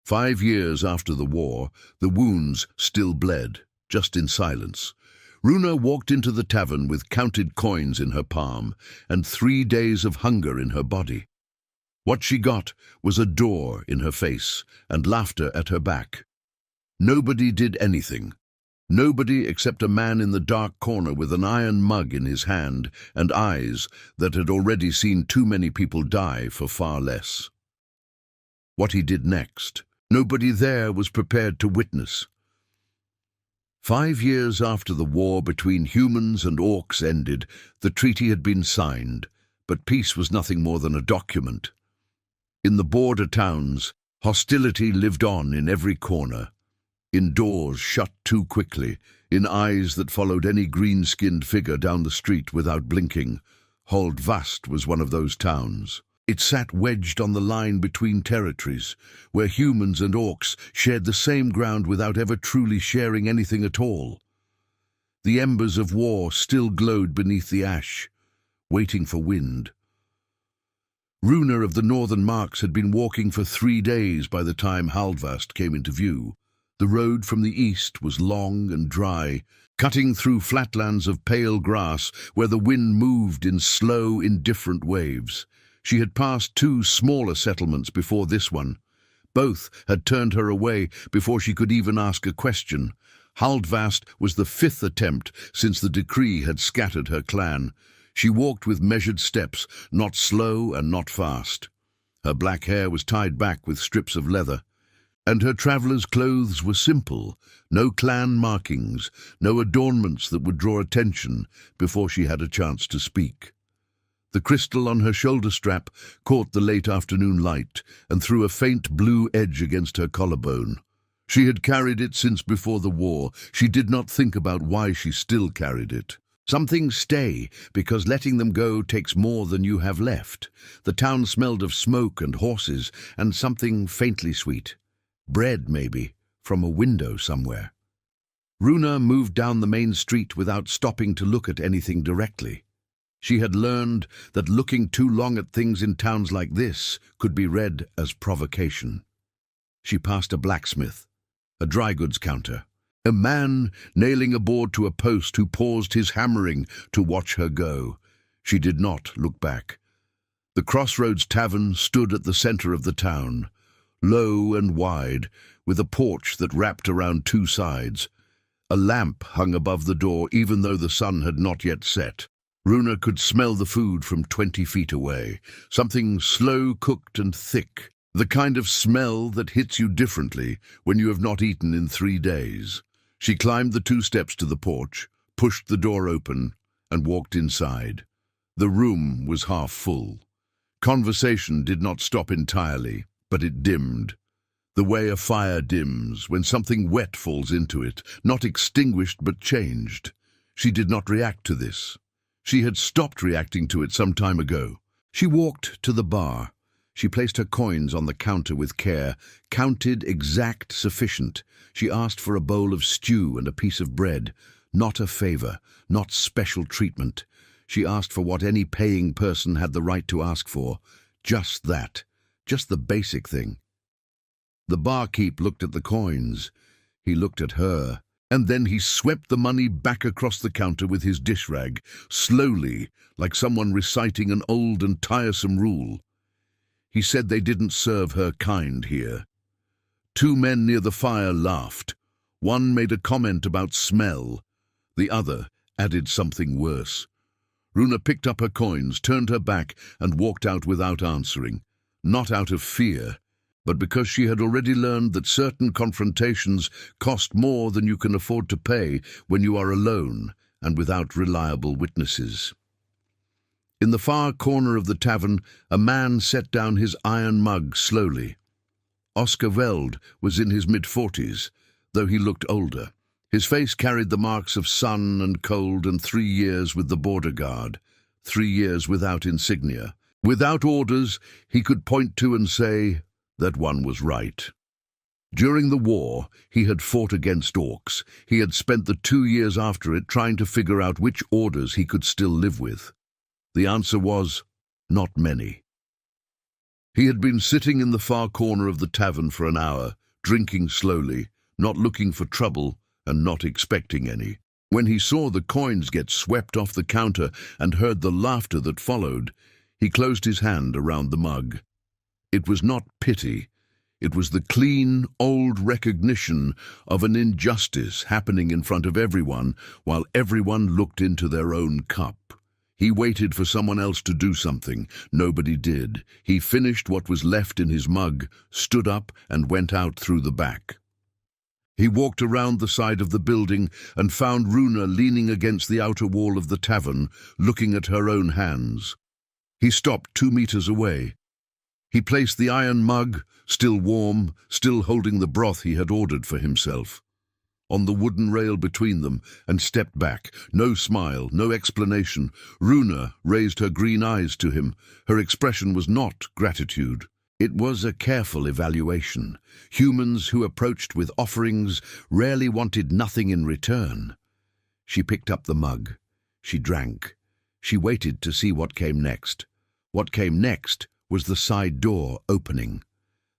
5 years after the war, the wounds still bled, just in silence. Runa walked into the tavern with counted coins in her palm and 3 days of hunger in her body. What she got was a door in her face and laughter at her back. Nobody did anything. Nobody except a man in the dark corner with an iron mug in his hand and eyes that had already seen too many people die for far less. What he did next, nobody there was prepared to witness. 5 years after the war between humans and orcs ended, the treaty had been signed, but peace was nothing more than a document. In the border towns, hostility lived on in every corner, in doors shut too quickly, in eyes that followed any green-skinned figure down the street without blinking. Holdvast was one of those towns. It sat wedged on the line between territories, where humans and orcs shared the same ground without ever truly sharing anything at all. The embers of war still glowed beneath the ash, waiting for wind. Runa of the Northern Marks had been walking for 3 days by the time Holdvast came into view. The road from the east was long and dry, cutting through flatlands of pale grass where the wind moved in slow, indifferent waves. She had passed 2 smaller settlements before this one. Both had turned her away before she could even ask a question. Holdvast was the 5th attempt since the decree had scattered her clan. She walked with measured steps, not slow and not fast. Her black hair was tied back with strips of leather, and her traveller's clothes were simple, no clan markings, no adornments that would draw attention before she had a chance to speak. The crystal on her shoulder strap caught the late afternoon light and threw a faint blue edge against her collarbone. She had carried it since before the war. She did not think about why she still carried it. Some things stay, because letting them go takes more than you have left. The town smelled of smoke and horses, and something faintly sweet. Bread, maybe, from a window somewhere. Runa moved down the main street without stopping to look at anything directly. She had learned that looking too long at things in towns like this could be read as provocation. She passed a blacksmith, a dry goods counter, a man nailing a board to a post who paused his hammering to watch her go. She did not look back. The Crossroads Tavern stood at the center of the town, low and wide, with a porch that wrapped around 2 sides. A lamp hung above the door even though the sun had not yet set. Runa could smell the food from 20 feet away, something slow-cooked and thick, the kind of smell that hits you differently when you have not eaten in 3 days. She climbed the 2 steps to the porch, pushed the door open, and walked inside. The room was half full. Conversation did not stop entirely, but it dimmed. The way a fire dims when something wet falls into it, not extinguished but changed. She did not react to this. She had stopped reacting to it some time ago. She walked to the bar. She placed her coins on the counter with care, counted exact sufficient. She asked for a bowl of stew and a piece of bread, not a favor, not special treatment. She asked for what any paying person had the right to ask for, just that, just the basic thing. The barkeep looked at the coins. He looked at her. And then he swept the money back across the counter with his dish rag, slowly, like someone reciting an old and tiresome rule. He said they didn't serve her kind here. 2 men near the fire laughed. One made a comment about smell. The other added something worse. Runa picked up her coins, turned her back, and walked out without answering. Not out of fear, but because she had already learned that certain confrontations cost more than you can afford to pay when you are alone and without reliable witnesses. In the far corner of the tavern, a man set down his iron mug slowly. Oscar Veld was in his mid-40s, though he looked older. His face carried the marks of sun and cold and 3 years with the border guard, 3 years without insignia. Without orders, he could point to and say that one was right. During the war, he had fought against orcs. He had spent the 2 years after it trying to figure out which orders he could still live with. The answer was, not many. He had been sitting in the far corner of the tavern for an hour, drinking slowly, not looking for trouble and not expecting any. When he saw the coins get swept off the counter and heard the laughter that followed, he closed his hand around the mug. It was not pity. It was the clean, old recognition of an injustice happening in front of everyone while everyone looked into their own cup. He waited for someone else to do something. Nobody did. He finished what was left in his mug, stood up, and went out through the back. He walked around the side of the building and found Runa leaning against the outer wall of the tavern, looking at her own hands. He stopped 2 meters away. He placed the iron mug, still warm, still holding the broth he had ordered for himself, on the wooden rail between them, and stepped back. No smile, no explanation. Runa raised her green eyes to him. Her expression was not gratitude. It was a careful evaluation. Humans who approached with offerings rarely wanted nothing in return. She picked up the mug. She drank. She waited to see what came next. What came next was the side door opening.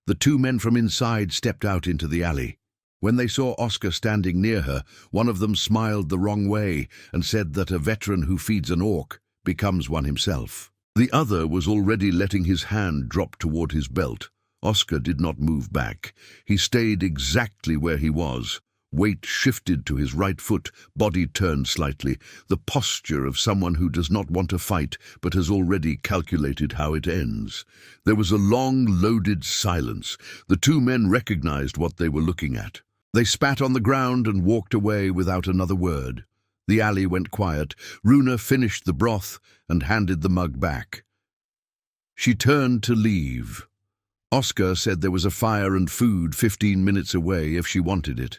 The 2 men from inside stepped out into the alley. When they saw Oscar standing near her, one of them smiled the wrong way and said that a veteran who feeds an orc becomes one himself. The other was already letting his hand drop toward his belt. Oscar did not move back. He stayed exactly where he was. Weight shifted to his right foot, body turned slightly, the posture of someone who does not want to fight but has already calculated how it ends. There was a long, loaded silence. The 2 men recognized what they were looking at. They spat on the ground and walked away without another word. The alley went quiet. Runa finished the broth and handed the mug back. She turned to leave. Oscar said there was a fire and food 15 minutes away if she wanted it.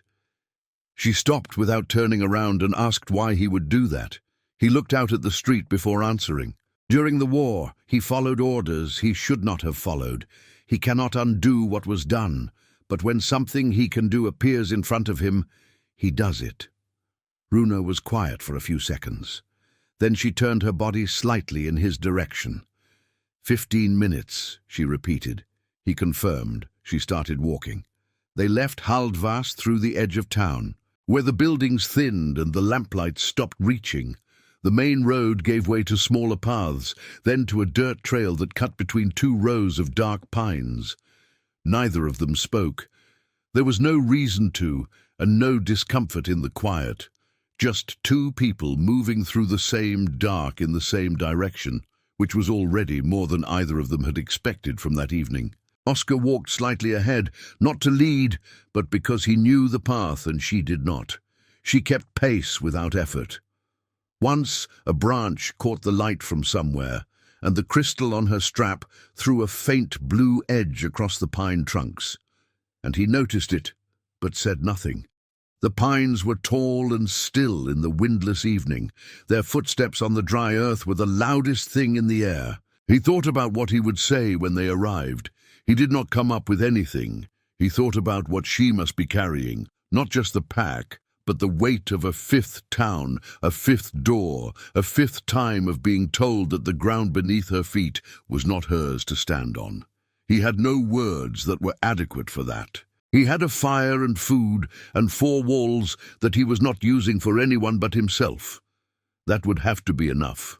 She stopped without turning around and asked why he would do that. He looked out at the street before answering. During the war, he followed orders he should not have followed. He cannot undo what was done, but when something he can do appears in front of him, he does it. Runa was quiet for a few seconds. Then she turned her body slightly in his direction. 15 minutes, she repeated. He confirmed. She started walking. They left Haldvast through the edge of town, where the buildings thinned and the lamplight stopped reaching. The main road gave way to smaller paths, then to a dirt trail that cut between 2 rows of dark pines. Neither of them spoke. There was no reason to, and no discomfort in the quiet. Just 2 people moving through the same dark in the same direction, which was already more than either of them had expected from that evening. Oscar walked slightly ahead, not to lead, but because he knew the path and she did not. She kept pace without effort. Once a branch caught the light from somewhere, and the crystal on her strap threw a faint blue edge across the pine trunks. And he noticed it, but said nothing. The pines were tall and still in the windless evening. Their footsteps on the dry earth were the loudest thing in the air. He thought about what he would say when they arrived. He did not come up with anything. He thought about what she must be carrying, not just the pack, but the weight of a 5th town, a 5th door, a 5th time of being told that the ground beneath her feet was not hers to stand on. He had no words that were adequate for that. He had a fire and food and 4 walls that he was not using for anyone but himself. That would have to be enough.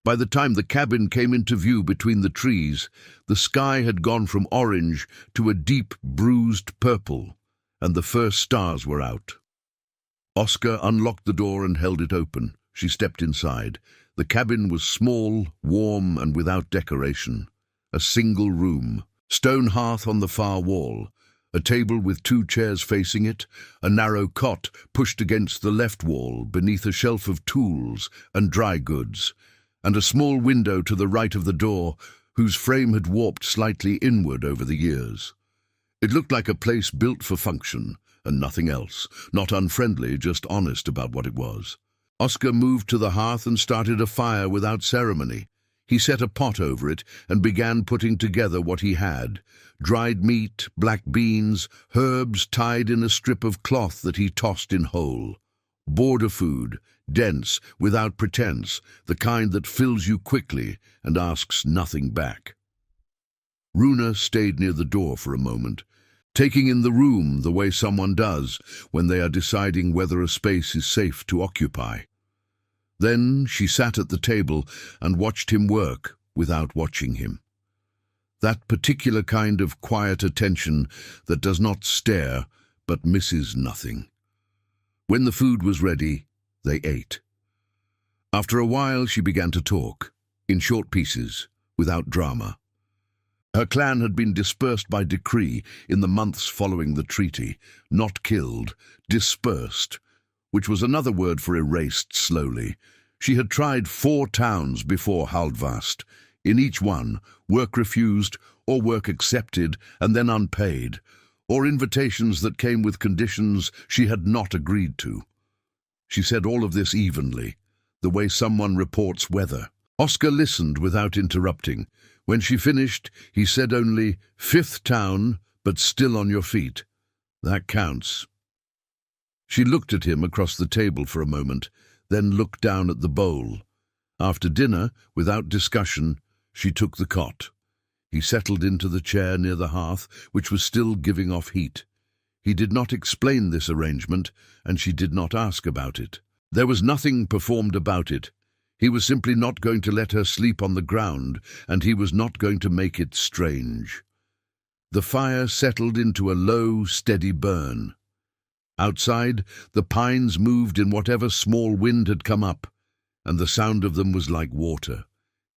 By the time the cabin came into view between the trees, the sky had gone from orange to a deep, bruised purple, and the first stars were out. Oscar unlocked the door and held it open. She stepped inside. The cabin was small, warm, and without decoration. A single room, stone hearth on the far wall, a table with 2 chairs facing it, a narrow cot pushed against the left wall beneath a shelf of tools and dry goods, and a small window to the right of the door, whose frame had warped slightly inward over the years. It looked like a place built for function, and nothing else, not unfriendly, just honest about what it was. Oscar moved to the hearth and started a fire without ceremony. He set a pot over it and began putting together what he had: dried meat, black beans, herbs tied in a strip of cloth that he tossed in whole. Border food, dense, without pretense, the kind that fills you quickly and asks nothing back. Runa stayed near the door for a moment, taking in the room the way someone does when they are deciding whether a space is safe to occupy. Then she sat at the table and watched him work without watching him. That particular kind of quiet attention that does not stare but misses nothing. When the food was ready, they ate. After a while she began to talk, in short pieces, without drama. Her clan had been dispersed by decree in the months following the treaty, not killed, dispersed, which was another word for erased slowly. She had tried 4 towns before Haldvast. In each one, work refused or work accepted and then unpaid, or invitations that came with conditions she had not agreed to. She said all of this evenly, the way someone reports weather. Oscar listened without interrupting. When she finished, he said only, "5th town, but still on your feet. That counts." She looked at him across the table for a moment, then looked down at the bowl. After dinner, without discussion, she took the cot. He settled into the chair near the hearth, which was still giving off heat. He did not explain this arrangement, and she did not ask about it. There was nothing performed about it. He was simply not going to let her sleep on the ground, and he was not going to make it strange. The fire settled into a low, steady burn. Outside, the pines moved in whatever small wind had come up, and the sound of them was like water.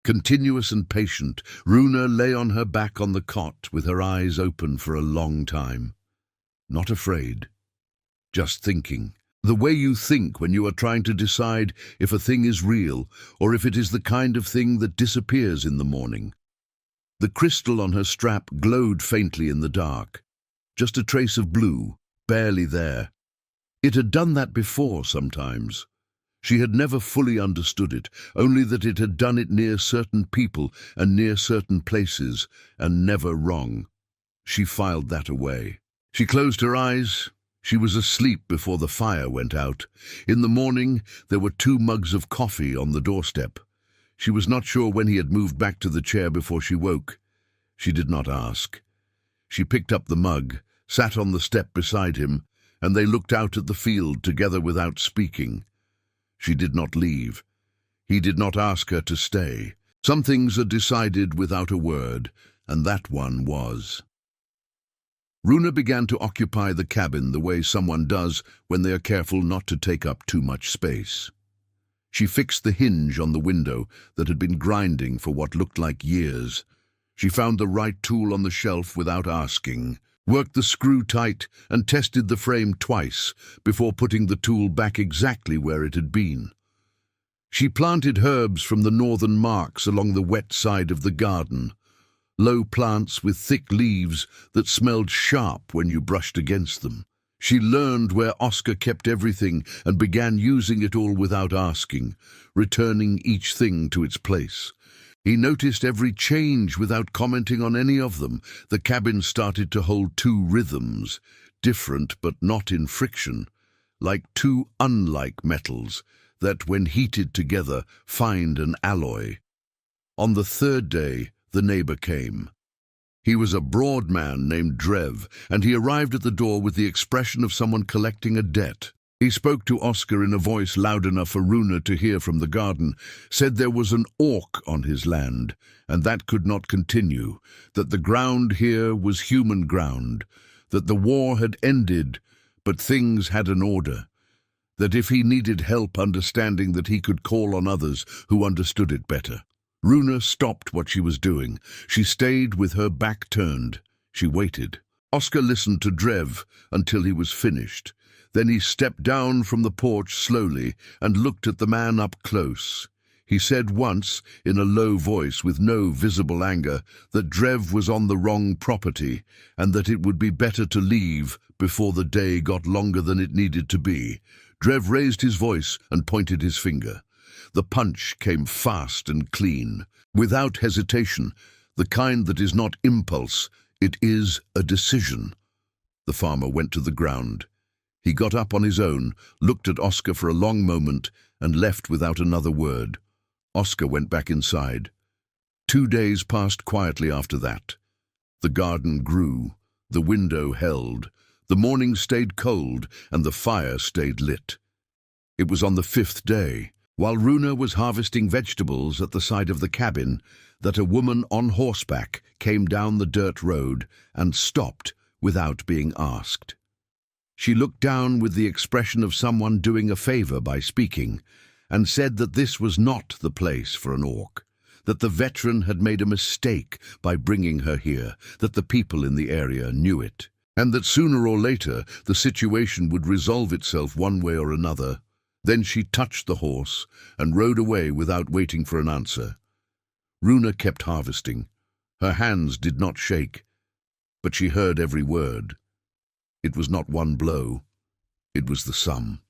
Continuous and patient, Runa lay on her back on the cot with her eyes open for a long time. Not afraid, just thinking. The way you think when you are trying to decide if a thing is real or if it is the kind of thing that disappears in the morning. The crystal on her strap glowed faintly in the dark, just a trace of blue, barely there. It had done that before sometimes. She had never fully understood it, only that it had done it near certain people and near certain places, and never wrong. She filed that away. She closed her eyes. She was asleep before the fire went out. In the morning, there were 2 mugs of coffee on the doorstep. She was not sure when he had moved back to the chair before she woke. She did not ask. She picked up the mug, sat on the step beside him, and they looked out at the field together without speaking. She did not leave. He did not ask her to stay. Some things are decided without a word, and that one was. Runa began to occupy the cabin the way someone does when they are careful not to take up too much space. She fixed the hinge on the window that had been grinding for what looked like years. She found the right tool on the shelf without asking, worked the screw tight and tested the frame twice before putting the tool back exactly where it had been. She planted herbs from the northern marks along the wet side of the garden, low plants with thick leaves that smelled sharp when you brushed against them. She learned where Oscar kept everything and began using it all without asking, returning each thing to its place. He noticed every change without commenting on any of them. The cabin started to hold 2 rhythms, different but not in friction, like 2 unlike metals that, when heated together, find an alloy. On the 3rd day, the neighbor came. He was a broad man named Drev, and he arrived at the door with the expression of someone collecting a debt. He spoke to Oscar in a voice loud enough for Runa to hear from the garden, said there was an orc on his land, and that could not continue, that the ground here was human ground, that the war had ended, but things had an order, that if he needed help understanding that he could call on others who understood it better. Runa stopped what she was doing. She stayed with her back turned. She waited. Oscar listened to Drev until he was finished. Then he stepped down from the porch slowly and looked at the man up close. He said once, in a low voice with no visible anger, that Drev was on the wrong property and that it would be better to leave before the day got longer than it needed to be. Drev raised his voice and pointed his finger. The punch came fast and clean, without hesitation, the kind that is not impulse, it is a decision. The farmer went to the ground. He got up on his own, looked at Oscar for a long moment, and left without another word. Oscar went back inside. 2 days passed quietly after that. The garden grew, the window held, the morning stayed cold, and the fire stayed lit. It was on the 5th day, while Runa was harvesting vegetables at the side of the cabin, that a woman on horseback came down the dirt road and stopped without being asked. She looked down with the expression of someone doing a favor by speaking, and said that this was not the place for an orc, that the veteran had made a mistake by bringing her here, that the people in the area knew it, and that sooner or later the situation would resolve itself one way or another. Then she touched the horse and rode away without waiting for an answer. Runa kept harvesting. Her hands did not shake, but she heard every word. It was not one blow, it was the sum.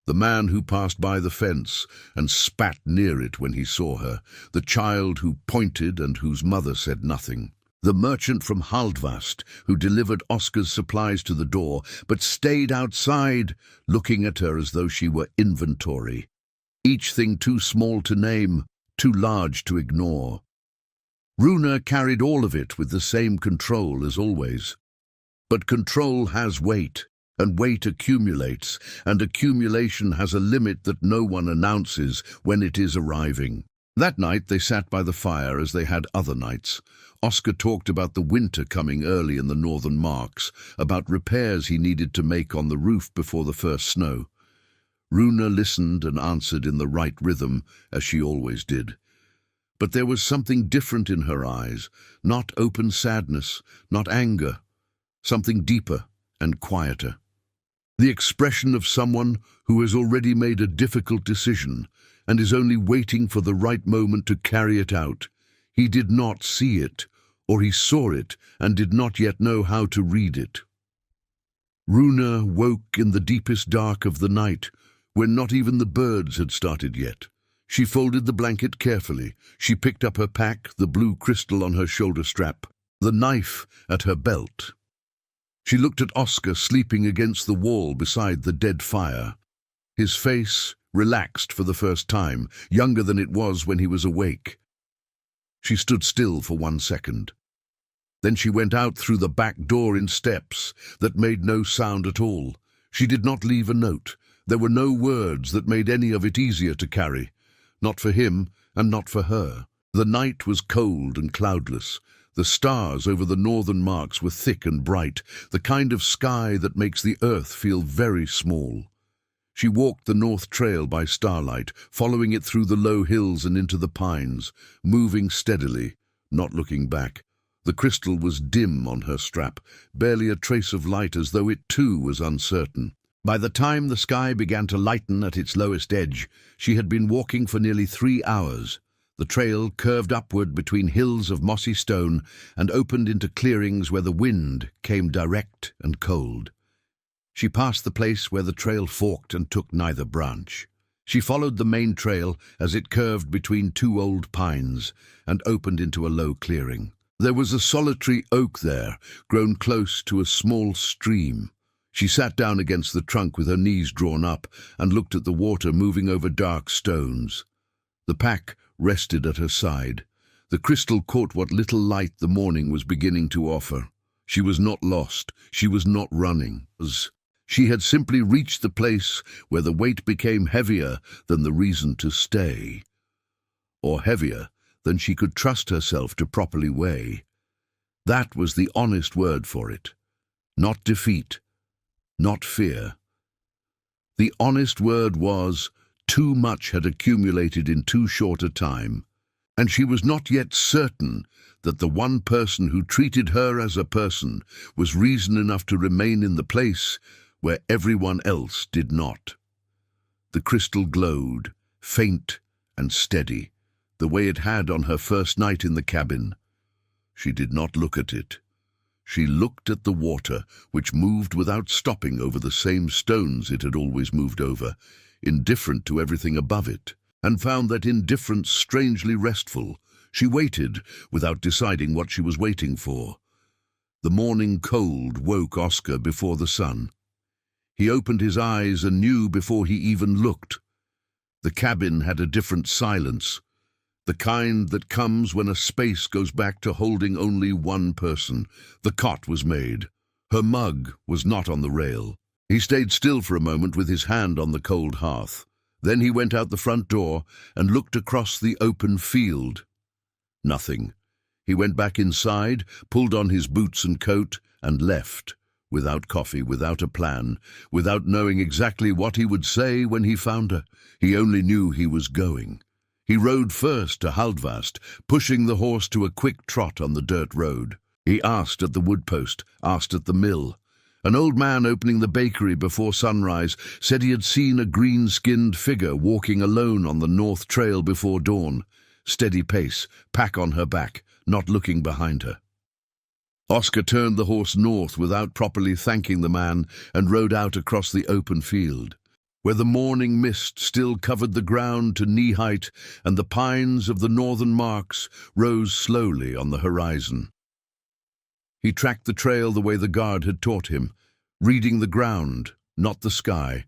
The man who passed by the fence and spat near it when he saw her, the child who pointed and whose mother said nothing, the merchant from Haldvast who delivered Oscar's supplies to the door but stayed outside, looking at her as though she were inventory, each thing too small to name, too large to ignore. Runa carried all of it with the same control as always. But control has weight, and weight accumulates, and accumulation has a limit that no one announces when it is arriving. That night they sat by the fire as they had other nights. Oscar talked about the winter coming early in the northern marks, about repairs he needed to make on the roof before the first snow. Runa listened and answered in the right rhythm, as she always did. But there was something different in her eyes, not open sadness, not anger, something deeper and quieter. The expression of someone who has already made a difficult decision and is only waiting for the right moment to carry it out. He did not see it, or he saw it and did not yet know how to read it. Runa woke in the deepest dark of the night, when not even the birds had started yet. She folded the blanket carefully. She picked up her pack, the blue crystal on her shoulder strap, the knife at her belt. She looked at Oscar sleeping against the wall beside the dead fire. His face relaxed for the first time, younger than it was when he was awake. She stood still for 1 second. Then she went out through the back door in steps that made no sound at all. She did not leave a note. There were no words that made any of it easier to carry. Not for him and not for her. The night was cold and cloudless. The stars over the northern marks were thick and bright, the kind of sky that makes the earth feel very small. She walked the north trail by starlight, following it through the low hills and into the pines, moving steadily, not looking back. The crystal was dim on her strap, barely a trace of light, as though it too was uncertain. By the time the sky began to lighten at its lowest edge, she had been walking for nearly 3 hours. The trail curved upward between hills of mossy stone and opened into clearings where the wind came direct and cold. She passed the place where the trail forked and took neither branch. She followed the main trail as it curved between 2 old pines and opened into a low clearing. There was a solitary oak there, grown close to a small stream. She sat down against the trunk with her knees drawn up and looked at the water moving over dark stones. The pack rested at her side. The crystal caught what little light the morning was beginning to offer. She was not lost. She was not running. She had simply reached the place where the weight became heavier than the reason to stay, or heavier than she could trust herself to properly weigh. That was the honest word for it. Not defeat, not fear. The honest word was, too much had accumulated in too short a time, and she was not yet certain that the one person who treated her as a person was reason enough to remain in the place where everyone else did not. The crystal glowed, faint and steady, the way it had on her first night in the cabin. She did not look at it. She looked at the water, which moved without stopping over the same stones it had always moved over, indifferent to everything above it, and found that indifference strangely restful. She waited, without deciding what she was waiting for. The morning cold woke Oscar before the sun. He opened his eyes and knew before he even looked. The cabin had a different silence. The kind that comes when a space goes back to holding only one person. The cot was made. Her mug was not on the rail. He stayed still for a moment with his hand on the cold hearth. Then he went out the front door and looked across the open field. Nothing. He went back inside, pulled on his boots and coat, and left, without coffee, without a plan, without knowing exactly what he would say when he found her. He only knew he was going. He rode first to Haldvast, pushing the horse to a quick trot on the dirt road. He asked at the woodpost, asked at the mill. An old man opening the bakery before sunrise said he had seen a green-skinned figure walking alone on the north trail before dawn. Steady pace, pack on her back, not looking behind her. Oscar turned the horse north without properly thanking the man and rode out across the open field, where the morning mist still covered the ground to knee-height and the pines of the northern marks rose slowly on the horizon. He tracked the trail the way the guard had taught him, reading the ground, not the sky.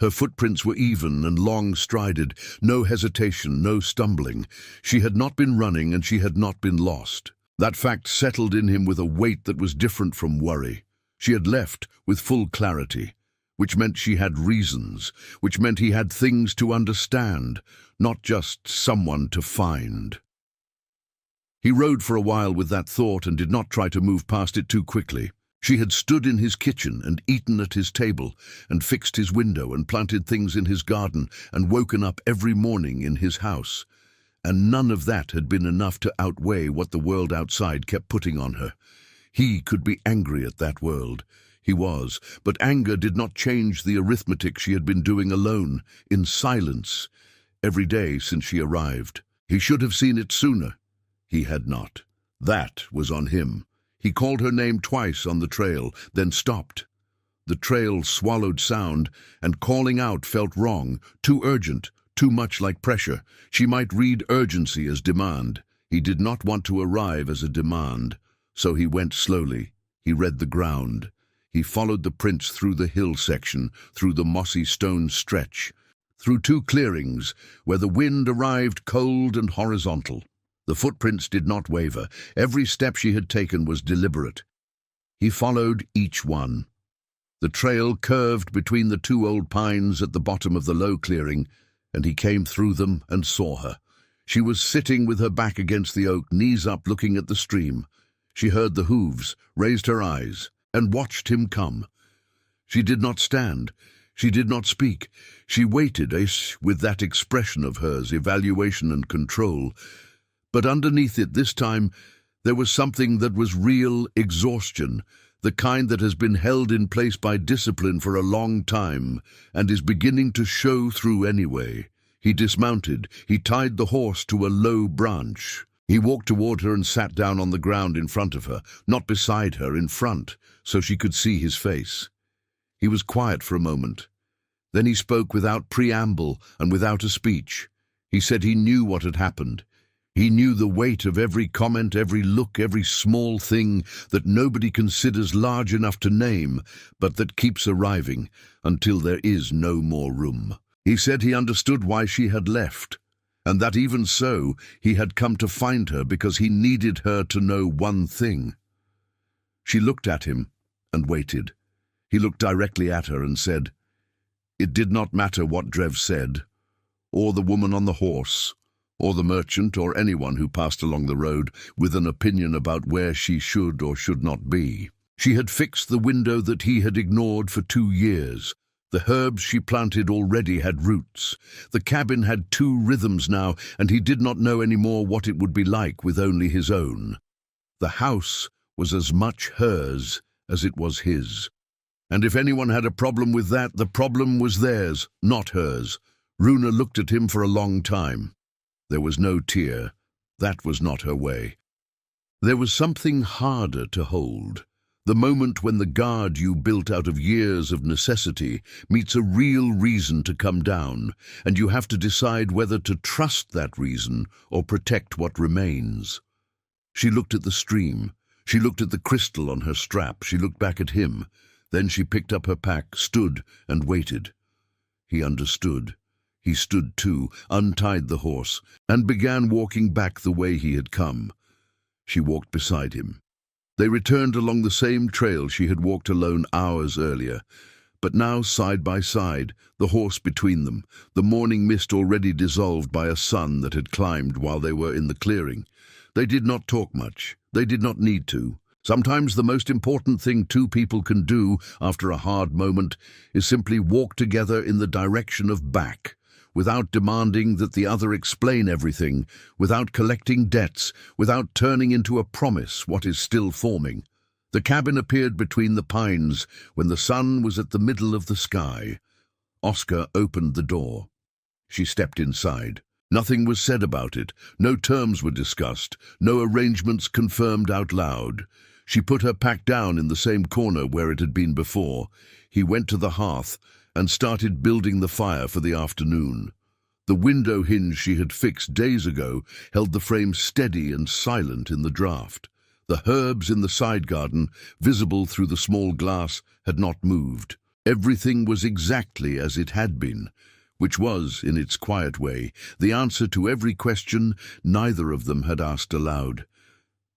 Her footprints were even and long-strided, no hesitation, no stumbling. She had not been running and she had not been lost. That fact settled in him with a weight that was different from worry. She had left with full clarity, which meant she had reasons, which meant he had things to understand, not just someone to find. He rode for a while with that thought and did not try to move past it too quickly. She had stood in his kitchen and eaten at his table and fixed his window and planted things in his garden and woken up every morning in his house. And none of that had been enough to outweigh what the world outside kept putting on her. He could be angry at that world. He was, but anger did not change the arithmetic she had been doing alone, in silence, every day since she arrived. He should have seen it sooner. He had not. That was on him. He called her name twice on the trail, then stopped. The trail swallowed sound, and calling out felt wrong, too urgent, too much like pressure. She might read urgency as demand. He did not want to arrive as a demand, so he went slowly. He read the ground. He followed the prints through the hill section, through the mossy stone stretch, through two clearings where the wind arrived cold and horizontal. The footprints did not waver. Every step she had taken was deliberate. He followed each one. The trail curved between the two old pines at the bottom of the low clearing, and he came through them and saw her. She was sitting with her back against the oak, knees up, looking at the stream. She heard the hooves, raised her eyes, and watched him come. She did not stand. She did not speak. She waited, with that expression of hers, evaluation and control. But underneath it this time, there was something that was real exhaustion, the kind that has been held in place by discipline for a long time and is beginning to show through anyway. He dismounted. He tied the horse to a low branch. He walked toward her and sat down on the ground in front of her, not beside her, in front, so she could see his face. He was quiet for a moment. Then he spoke without preamble and without a speech. He said he knew what had happened. He knew the weight of every comment, every look, every small thing that nobody considers large enough to name, but that keeps arriving until there is no more room. He said he understood why she had left, and that even so, he had come to find her because he needed her to know one thing. She looked at him and waited. He looked directly at her and said, "It did not matter what Drev said, or the woman on the horse, or the merchant, or anyone who passed along the road with an opinion about where she should or should not be. She had fixed the window that he had ignored for 2 years. The herbs she planted already had roots. The cabin had 2 rhythms now, and he did not know any more what it would be like with only his own. The house was as much hers as it was his. And if anyone had a problem with that, the problem was theirs, not hers. Runa looked at him for a long time. There was no tear. That was not her way. There was something harder to hold. The moment when the guard you built out of years of necessity meets a real reason to come down, and you have to decide whether to trust that reason or protect what remains. She looked at the stream. She looked at the crystal on her strap. She looked back at him. Then she picked up her pack, stood, and waited. He understood. He stood too, untied the horse, and began walking back the way he had come. She walked beside him. They returned along the same trail she had walked alone hours earlier, but now side by side, the horse between them, the morning mist already dissolved by a sun that had climbed while they were in the clearing. They did not talk much. They did not need to. Sometimes the most important thing two people can do after a hard moment is simply walk together in the direction of back, without demanding that the other explain everything, without collecting debts, without turning into a promise what is still forming. The cabin appeared between the pines when the sun was at the middle of the sky. Oscar opened the door. She stepped inside. Nothing was said about it. No terms were discussed. No arrangements confirmed out loud. She put her pack down in the same corner where it had been before. He went to the hearth and started building the fire for the afternoon. The window hinge she had fixed days ago held the frame steady and silent in the draught. The herbs in the side garden, visible through the small glass, had not moved. Everything was exactly as it had been, which was, in its quiet way, the answer to every question neither of them had asked aloud.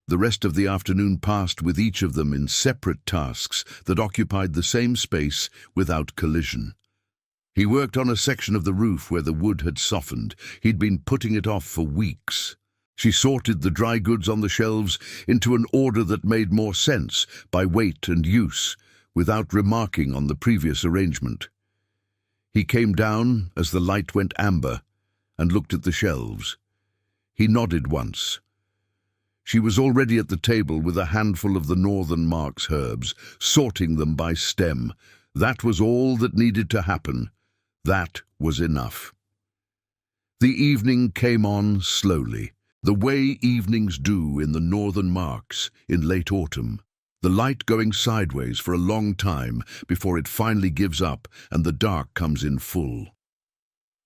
The rest of the afternoon passed with each of them in separate tasks that occupied the same space without collision. He worked on a section of the roof where the wood had softened. He'd been putting it off for weeks. She sorted the dry goods on the shelves into an order that made more sense by weight and use, without remarking on the previous arrangement. He came down as the light went amber and looked at the shelves. He nodded once. She was already at the table with a handful of the Northern Marks herbs, sorting them by stem. That was all that needed to happen. That was enough. The evening came on slowly, the way evenings do in the Northern Marks in late autumn, the light going sideways for a long time before it finally gives up and the dark comes in full.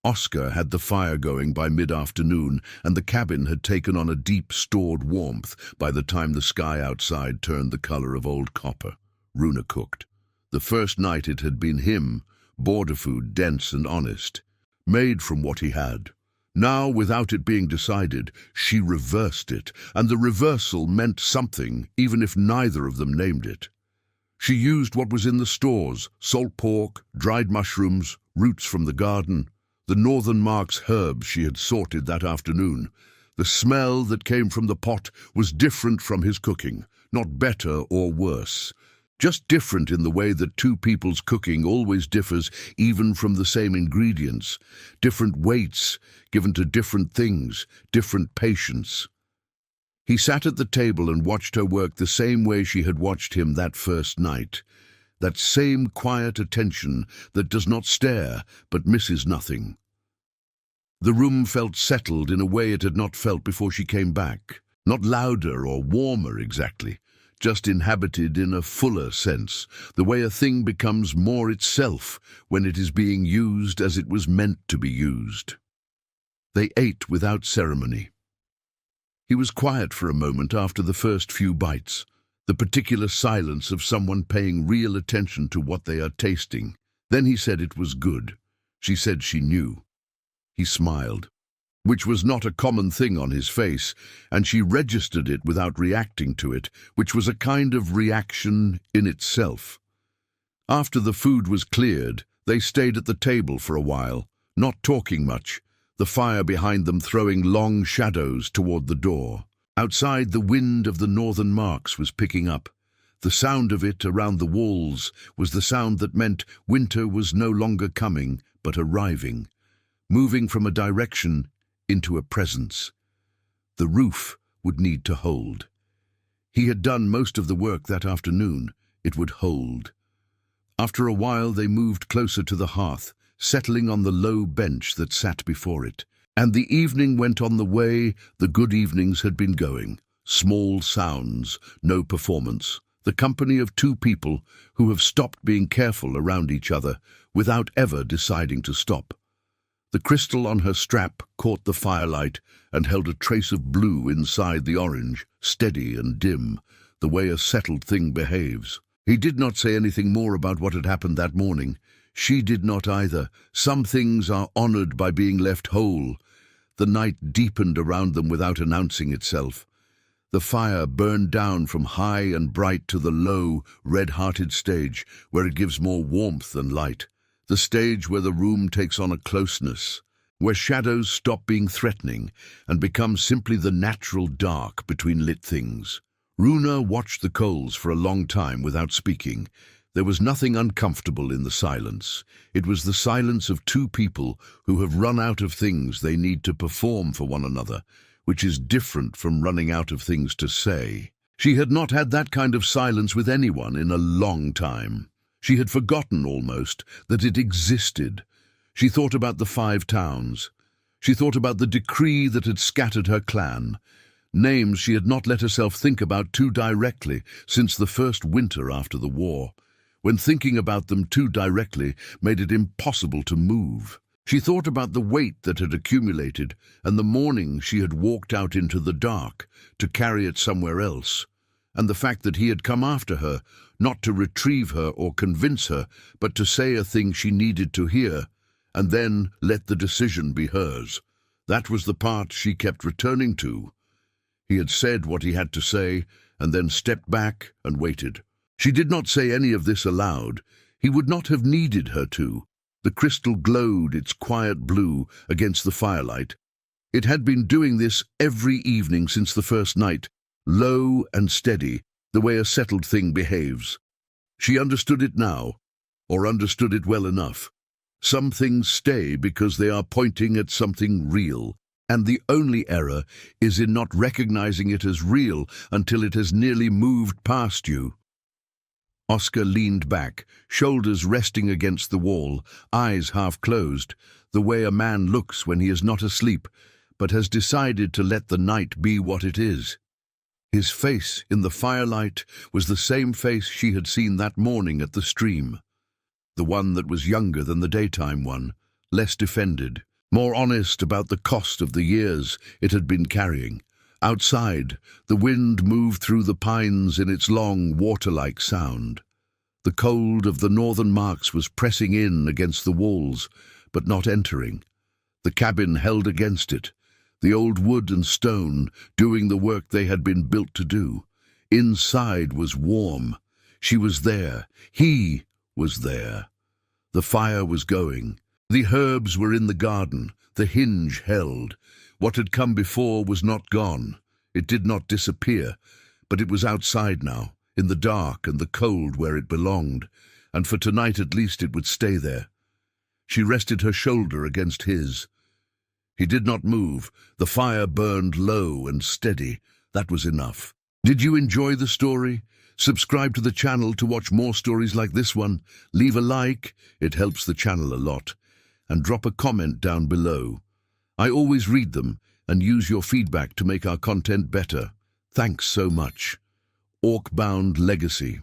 Oscar had the fire going by mid-afternoon, and the cabin had taken on a deep stored warmth by the time the sky outside turned the color of old copper. Runa cooked. The first night it had been him, border food dense and honest, made from what he had. Now, without it being decided, she reversed it, and the reversal meant something, even if neither of them named it. She used what was in the stores: salt pork, dried mushrooms, roots from the garden, the Northern Marks herbs she had sorted that afternoon. The smell that came from the pot was different from his cooking, not better or worse. Just different in the way that two people's cooking always differs even from the same ingredients. Different weights given to different things, different patience. He sat at the table and watched her work the same way she had watched him that first night. That same quiet attention that does not stare but misses nothing. The room felt settled in a way it had not felt before she came back. Not louder or warmer exactly, just inhabited in a fuller sense, the way a thing becomes more itself when it is being used as it was meant to be used. They ate without ceremony. He was quiet for a moment after the first few bites, the particular silence of someone paying real attention to what they are tasting. Then he said it was good. She said she knew. He smiled, which was not a common thing on his face, and she registered it without reacting to it, which was a kind of reaction in itself. After the food was cleared, they stayed at the table for a while, not talking much, the fire behind them throwing long shadows toward the door. Outside, the wind of the Northern Marks was picking up. The sound of it around the walls was the sound that meant winter was no longer coming, but arriving, moving from a direction into a presence. The roof would need to hold. He had done most of the work that afternoon. It would hold. After a while they moved closer to the hearth, settling on the low bench that sat before it. And the evening went on the way the good evenings had been going. Small sounds, no performance. The company of two people who have stopped being careful around each other without ever deciding to stop. The crystal on her strap caught the firelight and held a trace of blue inside the orange, steady and dim, the way a settled thing behaves. He did not say anything more about what had happened that morning. She did not either. Some things are honored by being left whole. The night deepened around them without announcing itself. The fire burned down from high and bright to the low, red-hearted stage, where it gives more warmth than light. The stage where the room takes on a closeness, where shadows stop being threatening and become simply the natural dark between lit things. Runa watched the coals for a long time without speaking. There was nothing uncomfortable in the silence. It was the silence of two people who have run out of things they need to perform for one another, which is different from running out of things to say. She had not had that kind of silence with anyone in a long time. She had forgotten almost that it existed. She thought about the 5 towns. She thought about the decree that had scattered her clan. Names she had not let herself think about too directly since the first winter after the war, when thinking about them too directly made it impossible to move. She thought about the weight that had accumulated and the morning she had walked out into the dark to carry it somewhere else, and the fact that he had come after her, not to retrieve her or convince her, but to say a thing she needed to hear, and then let the decision be hers. That was the part she kept returning to. He had said what he had to say, and then stepped back and waited. She did not say any of this aloud. He would not have needed her to. The crystal glowed its quiet blue against the firelight. It had been doing this every evening since the first night, low and steady, the way a settled thing behaves. She understood it now, or understood it well enough. Some things stay because they are pointing at something real, and the only error is in not recognizing it as real until it has nearly moved past you. Oscar leaned back, shoulders resting against the wall, eyes half closed, the way a man looks when he is not asleep, but has decided to let the night be what it is. His face in the firelight was the same face she had seen that morning at the stream. The one that was younger than the daytime one, less defended, more honest about the cost of the years it had been carrying. Outside, the wind moved through the pines in its long, water-like sound. The cold of the northern marks was pressing in against the walls, but not entering. The cabin held against it, the old wood and stone doing the work they had been built to do. Inside was warm. She was there. He was there. The fire was going. The herbs were in the garden. The hinge held. What had come before was not gone. It did not disappear, but it was outside now, in the dark and the cold where it belonged, and for tonight at least it would stay there. She rested her shoulder against his. He did not move. The fire burned low and steady. That was enough. Did you enjoy the story? Subscribe to the channel to watch more stories like this one. Leave a like, it helps the channel a lot. And drop a comment down below. I always read them and use your feedback to make our content better. Thanks so much. Orc-Bound Legacy.